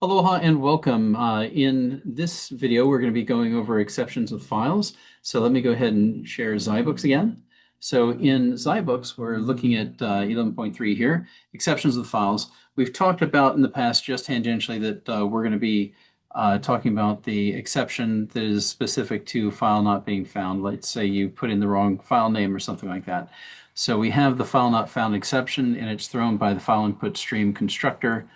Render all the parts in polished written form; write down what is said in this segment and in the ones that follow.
Aloha and welcome. In this video, we're going to be going over exceptions with files. So let me go ahead and share Zybooks again. So in Zybooks, we're looking at 11.3 here, exceptions with files. We've talked about in the past just tangentially that we're going to be talking about the exception that is specific to file not being found. Let's say you put in the wrong file name or something like that. So we have the file not found exception, and it's thrown by the file input stream constructor.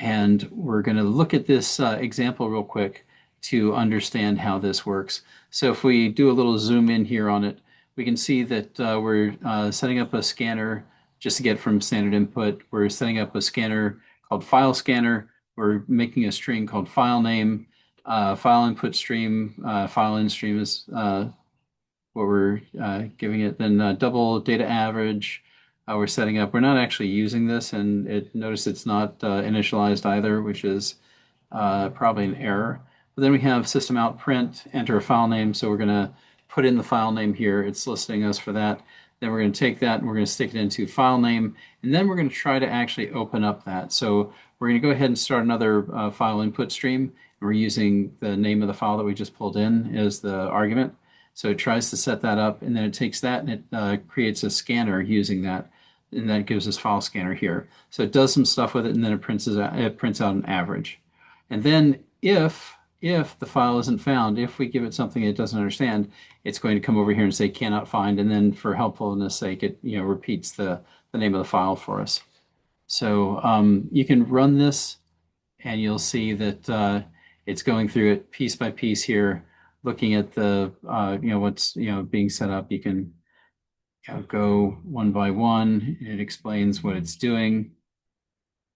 And we're going to look at this example real quick to understand how this works. So if we do a little zoom in here on it, we can see that we're setting up a scanner just to get from standard input. We're setting up a scanner called file scanner. We're making a string called file name, file input stream, file in stream is what we're giving it. Then double data average, we're setting up. We're not actually using this, and notice it's not initialized either, which is probably an error. But then we have system out print, enter a file name. So we're going to put in the file name here. It's listing us for that. Then we're going to take that and we're going to stick it into file name. And then we're going to try to actually open up that. So we're going to go ahead and start another file input stream. We're using the name of the file that we just pulled in as the argument. So it tries to set that up, and then it takes that and it creates a scanner using that, and that gives us file scanner here. So it does some stuff with it, and then it prints out an average. And then if the file isn't found, if we give it something it doesn't understand, it's going to come over here and say cannot find, and then for helpfulness sake, it repeats the name of the file for us. So you can run this, and you'll see that it's going through it piece by piece here, looking at the what's being set up. You can go one by one. It explains what it's doing.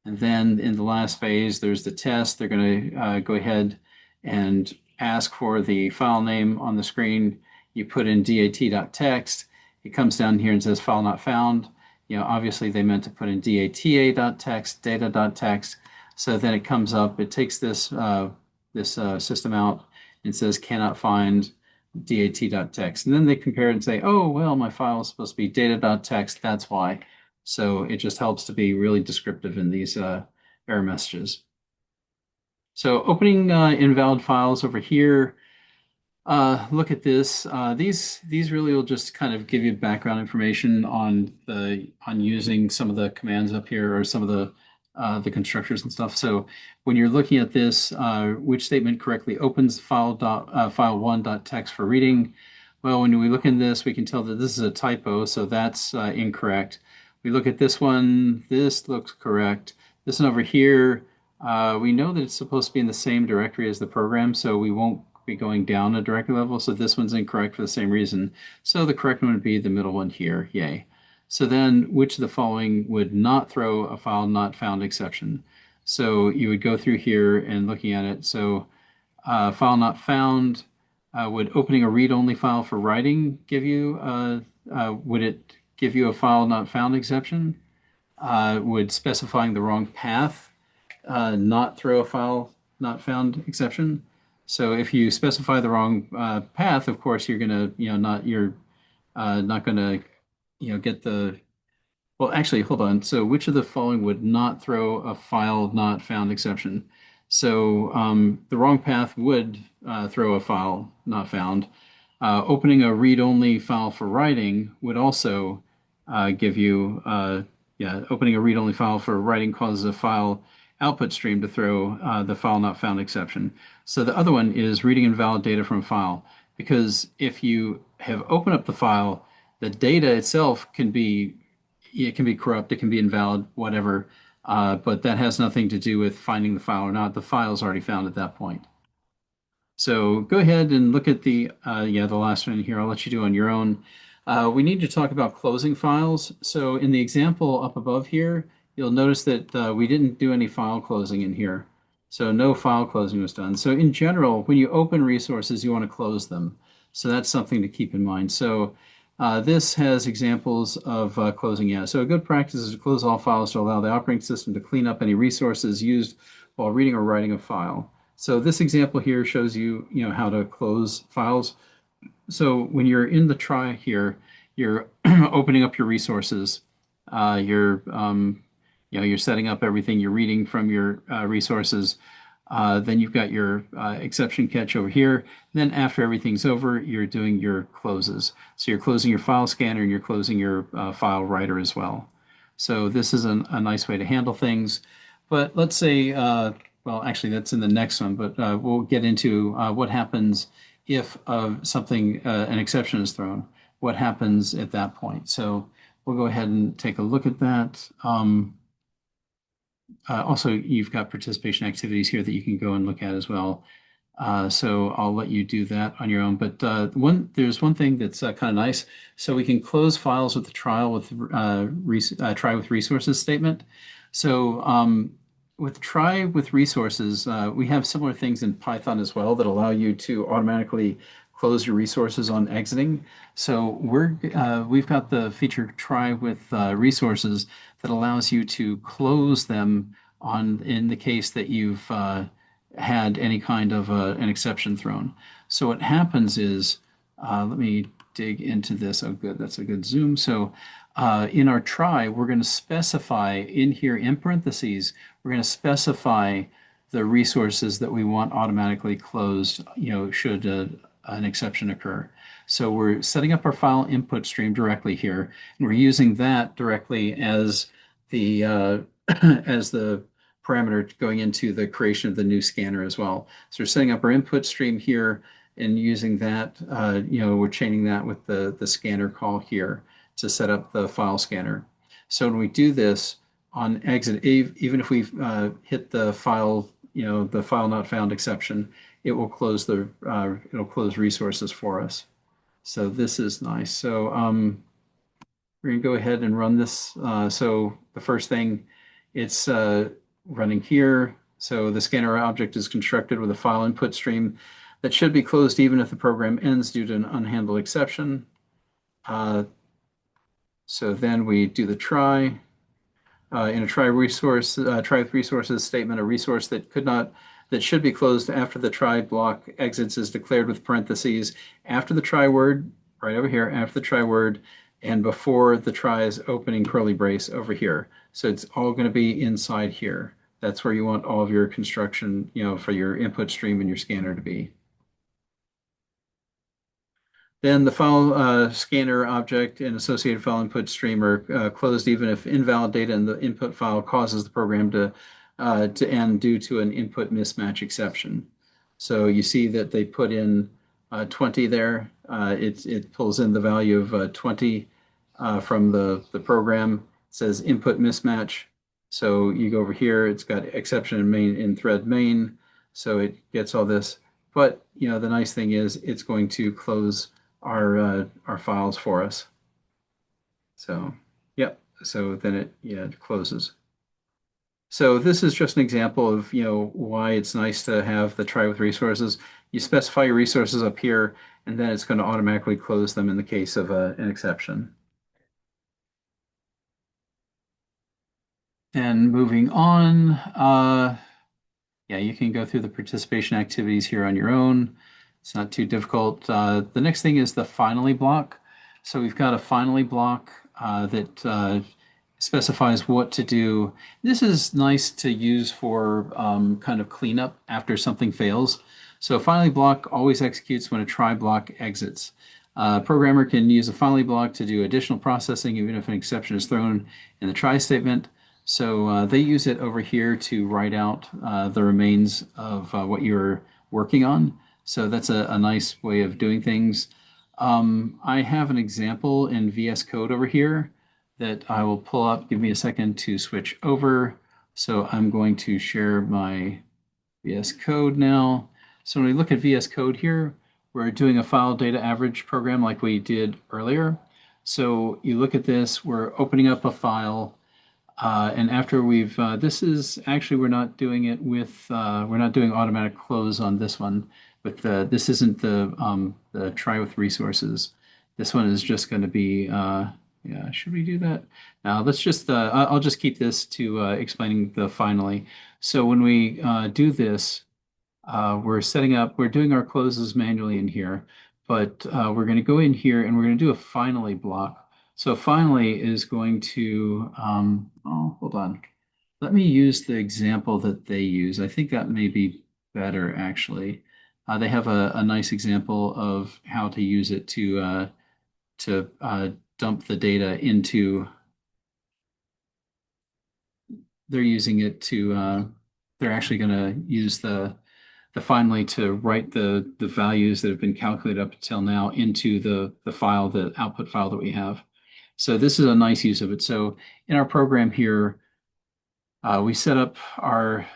And then in the last phase, there's the test. They're going to go ahead and ask for the file name on the screen. You put in dat.text. It comes down here and says file not found. Obviously they meant to put in data.text, data.text. So then it comes up, it takes this system out and says cannot find dat.text. And then they compare it and say, oh, well, my file is supposed to be data.text. That's why. So it just helps to be really descriptive in these error messages. So opening invalid files over here, look at this. These really will just kind of give you background information on using some of the commands up here, or some of the constructors and stuff. So when you're looking at this, which statement correctly opens file1.text for reading? Well, when we look in this, we can tell that this is a typo, so that's incorrect. We look at this one, this looks correct. This one over here, we know that it's supposed to be in the same directory as the program, so we won't be going down a directory level. So this one's incorrect for the same reason. So the correct one would be the middle one here, yay. So then which of the following would not throw a file not found exception? So you would go through here and looking at it. So file not found, would opening a read-only file for writing give you, would it give you a file not found exception? Would specifying the wrong path not throw a file not found exception? So if you specify the wrong path, of course, you're gonna, not gonna, get the, well, actually, hold on. So which of the following would not throw a file not found exception? So the wrong path would throw a file not found. Opening a read-only file for writing would also give you, opening a read-only file for writing causes a file output stream to throw the file not found exception. So the other one is reading invalid data from a file, because if you have opened up the file, the data itself can be corrupt, it can be invalid, whatever, but that has nothing to do with finding the file or not. The file is already found at that point. So go ahead and look at the last one here. I'll let you do on your own. We need to talk about closing files. So in the example up above here, you'll notice that we didn't do any file closing in here. So no file closing was done. So in general, when you open resources, you want to close them. So that's something to keep in mind. So this has examples of closing. Yeah. So a good practice is to close all files to allow the operating system to clean up any resources used while reading or writing a file. So this example here shows you, how to close files. So when you're in the try here, you're opening up your resources. You're setting up everything. You're reading from your resources. Then you've got your exception catch over here. Then after everything's over, you're doing your closes. So you're closing your file scanner and you're closing your file writer as well. So this is a nice way to handle things. But let's say, well, actually, that's in the next one, but we'll get into what happens if an exception is thrown. What happens at that point? So we'll go ahead and take a look at that. Also, you've got participation activities here that you can go and look at as well. So I'll let you do that on your own. But there's one thing that's kind of nice. So we can close files with the try with resources statement. So with try with resources, we have similar things in Python as well that allow you to automatically close your resources on exiting. So we've got the feature try with resources that allows you to close them in the case that you've had any kind of an exception thrown. So what happens is, let me dig into this. Oh, good. That's a good zoom. So in our try, we're going to specify in here in parentheses, we're going to specify the resources that we want automatically closed, should an exception occur. So we're setting up our file input stream directly here, and we're using that directly as the as the parameter going into the creation of the new scanner as well. So we're setting up our input stream here and using that, we're chaining that with the scanner call here to set up the file scanner. So when we do this on exit, even if we hit the file, the file not found exception, it will close it'll close resources for us. So this is nice. So we're going to go ahead and run this. So the first thing, it's running here. So the scanner object is constructed with a file input stream that should be closed even if the program ends due to an unhandled exception. So then we do the try. In a try with resources statement, a resource that should be closed after the try block exits is declared with parentheses after the try word, right over here, after the try word, and before the try's opening curly brace over here. So it's all going to be inside here. That's where you want all of your construction, for your input stream and your scanner to be. Then the file scanner object and associated file input stream are closed even if invalid data in the input file causes the program to end due to an input mismatch exception. So you see that they put in 20 there. It pulls in the value of 20 from the program. It says input mismatch. So you go over here, it's got exception in thread main. So it gets all this. But the nice thing is it's going to close our files for us. So, yep. So then it closes. So this is just an example of why it's nice to have the try with resources. You specify your resources up here, and then it's going to automatically close them in the case of an exception. And moving on, yeah, you can go through the participation activities here on your own. It's not too difficult. The next thing is the finally block. So we've got a finally block that specifies what to do. This is nice to use for kind of cleanup after something fails. So a finally block always executes when a try block exits. A programmer can use a finally block to do additional processing even if an exception is thrown in the try statement. So they use it over here to write out the remains of what you're working on. So that's a nice way of doing things. I have an example in VS Code over here that I will pull up. Give me a second to switch over. So I'm going to share my VS Code now. So when we look at VS Code here, we're doing a file data average program like we did earlier. So you look at this, we're opening up a file. And after this is actually, we're not doing it with, we're not doing automatic close on this one, but this isn't the try with resources. This one is just going to be, yeah, should we do that? Now let's just, I'll just keep this to explaining the finally. So when we do this, we're doing our closes manually in here, but we're going to go in here and we're going to do a finally block. So finally is going to, oh, hold on. Let me use the example that they use. I think that may be better, actually. They have a nice example of how to use it to dump the data into. They're using it to. They're actually going to use the finally to write the values that have been calculated up until now into the file, the output file that we have. So this is a nice use of it. So in our program here, we set up our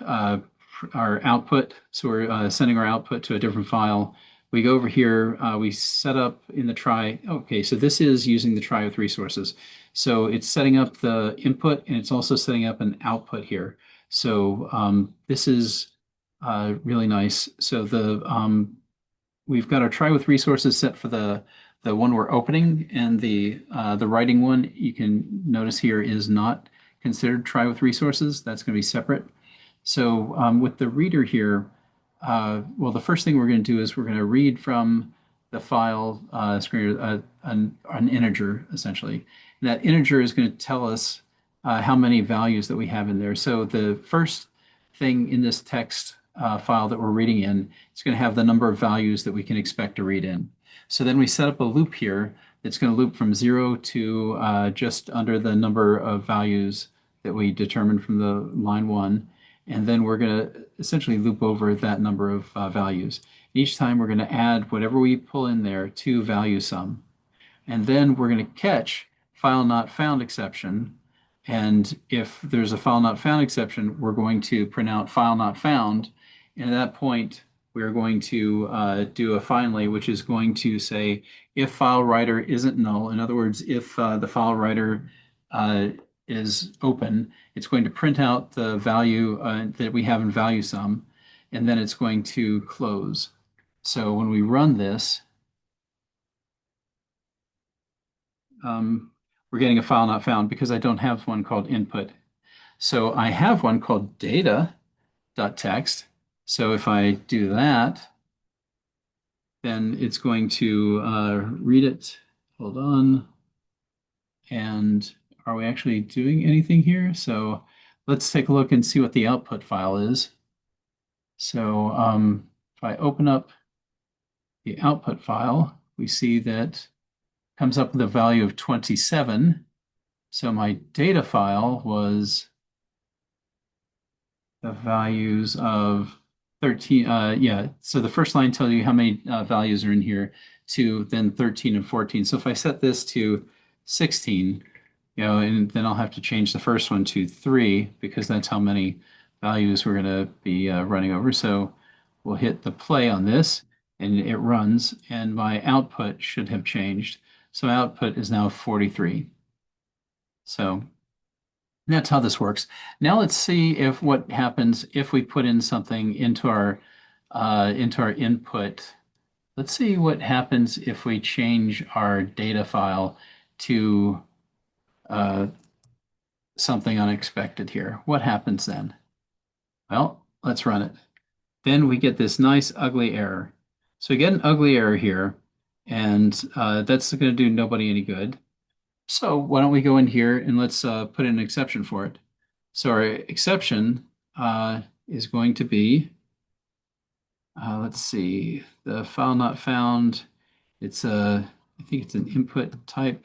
output. So we're sending our output to a different file. We go over here, we set up in the try. Okay, so this is using the try with resources. So it's setting up the input and it's also setting up an output here. So this is really nice. So we've got our try with resources set for the one we're opening, and the writing one you can notice here is not considered try with resources. That's going to be separate. So with the reader here, well, the first thing we're going to do is we're going to read from the file screen an integer essentially. And that integer is going to tell us how many values that we have in there. So the first thing in this text file that we're reading in, it's going to have the number of values that we can expect to read in. So then we set up a loop here that's going to loop from 0 to just under the number of values that we determined from the line 1. And then we're going to essentially loop over that number of values. Each time we're going to add whatever we pull in there to value sum. And then we're going to catch file not found exception. And if there's a file not found exception, we're going to print out file not found. And at that point, we're going to do a finally, which is going to say if file writer isn't null. In other words, if the file writer is open, it's going to print out the value that we have in value sum, and then it's going to close. So when we run this, we're getting a file not found because I don't have one called input. So I have one called data.txt. So if I do that, then it's going to read it. Hold on. And are we actually doing anything here? So let's take a look and see what the output file is. So if I open up the output file, we see that comes up with a value of 27. So my data file was the values of 13. Yeah, so the first line tells you how many values are in here, to then 13 and 14. So if I set this to 16, and then I'll have to change the first one to 3 because that's how many values we're going to be running over. So we'll hit the play on this and it runs, and my output should have changed. So output is now 43. So that's how this works. Now let's see if what happens if we put in something into our input. Let's see what happens if we change our data file to uh, something unexpected here. What happens then? Well, let's run it. Then we get this nice ugly error. So we get an ugly error here, and that's going to do nobody any good. So why don't we go in here and let's put in an exception for it. So our exception is going to be, let's see, the file not found. It's I think it's an input type.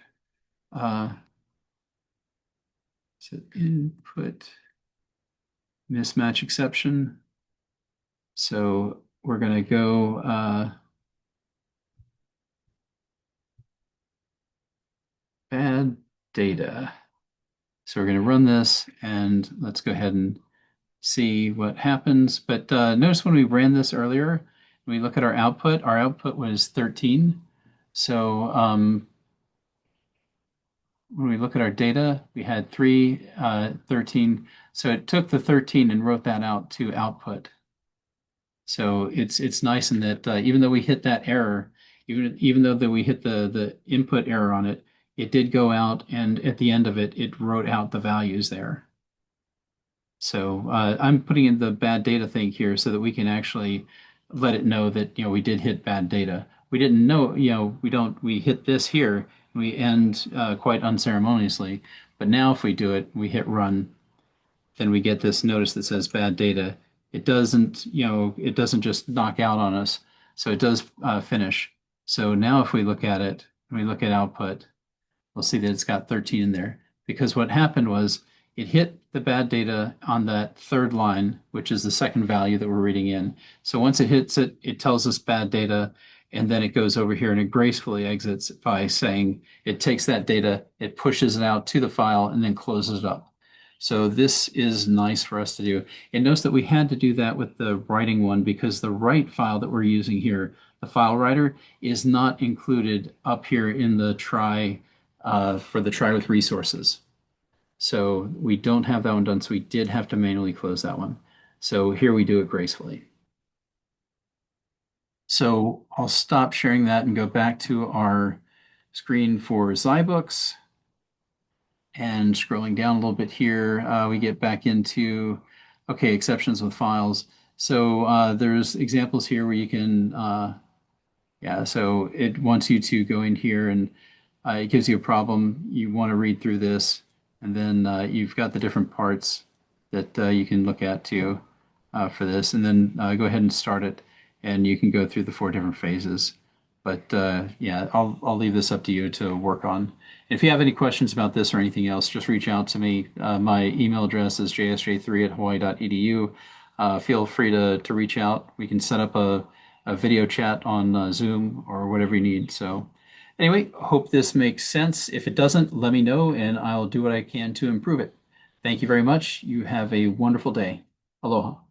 It's an input mismatch exception. So we're going to go bad data. So we're going to run this and let's go ahead and see what happens. But notice when we ran this earlier, we look at our output was 13. So when we look at our data, we had 13. So it took the 13 and wrote that out to output. So it's nice in that even though we hit that error, even though that we hit the input error on it, it did go out, and at the end of it, it wrote out the values there. So I'm putting in the bad data thing here so that we can actually let it know that we did hit bad data. We didn't know, we hit this here, we end quite unceremoniously. But now if we do it, we hit run, then we get this notice that says bad data. It doesn't, it doesn't just knock out on us. So it does finish. So now if we look at it, when we look at output, we'll see that it's got 13 in there because what happened was it hit the bad data on that third line, which is the second value that we're reading in. So once it hits it, it tells us bad data, and then it goes over here and it gracefully exits by saying it takes that data, it pushes it out to the file, and then closes it up. So this is nice for us to do. And notice that we had to do that with the writing one because the write file that we're using here, the file writer, is not included up here in the try for the try with resources. So we don't have that one done, so we did have to manually close that one. So here we do it gracefully. So I'll stop sharing that and go back to our screen for Zybooks. And scrolling down a little bit here, we get back into, okay, exceptions with files. So there's examples here where you can, yeah, so it wants you to go in here and it gives you a problem. You want to read through this, and then you've got the different parts that you can look at too for this, and then go ahead and start it, and you can go through the 4 different phases. But yeah, I'll leave this up to you to work on. If you have any questions about this or anything else, just reach out to me. My email address is jsj3@hawaii.edu. Feel free to reach out. We can set up a video chat on Zoom or whatever you need. So anyway, hope this makes sense. If it doesn't, let me know and I'll do what I can to improve it. Thank you very much. You have a wonderful day. Aloha.